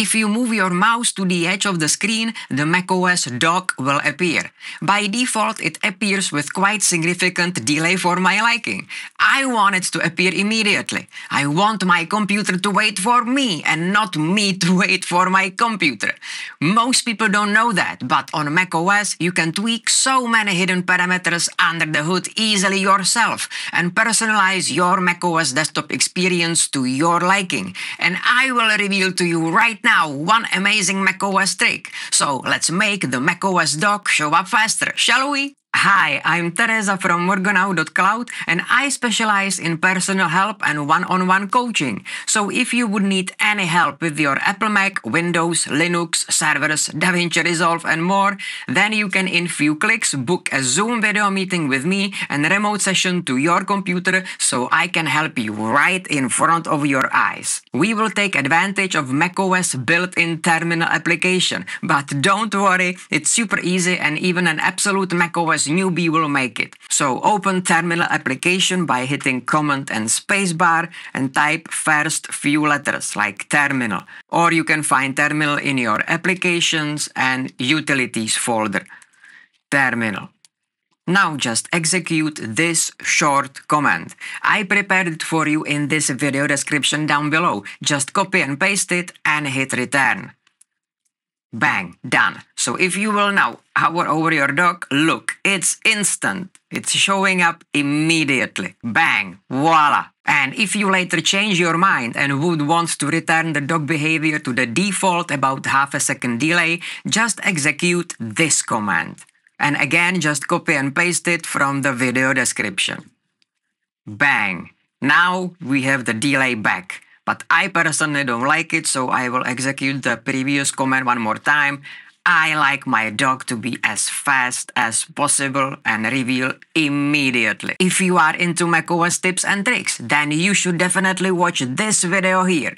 If you move your mouse to the edge of the screen, the macOS dock will appear. By default, it appears with quite significant delay for my liking. I want it to appear immediately. I want my computer to wait for me and not me to wait for my computer. Most people don't know that, but on macOS you can tweak so many hidden parameters under the hood easily yourself and personalize your macOS desktop experience to your liking. And I will reveal to you right now one amazing macOS trick. So let's make the macOS dock show up faster, shall we? Hi, I'm Teresa from MORGONAUT.cloud and I specialize in personal help and one-on-one coaching. So if you would need any help with your Apple Mac, Windows, Linux, servers, DaVinci Resolve and more, then you can in few clicks book a Zoom video meeting with me and a remote session to your computer so I can help you right in front of your eyes. We will take advantage of macOS built-in terminal application, but don't worry, it's super easy and even an absolute macOS newbie will make it. So open terminal application by hitting Command and spacebar and type first few letters like terminal. Or you can find terminal in your applications and utilities folder. Terminal. Now just execute this short command. I prepared it for you in this video description down below. Just copy and paste it and hit return. Bang, done. So if you will now hover over your dock, look, it's instant. It's showing up immediately. Bang, voila. And if you later change your mind and would want to return the dock behavior to the default about half a second delay, just execute this command. And again, just copy and paste it from the video description. Bang. Now we have the delay back. But I personally don't like it, so I will execute the previous command one more time. I like my dock to be as fast as possible and reveal immediately. If you are into macOS tips and tricks, then you should definitely watch this video here.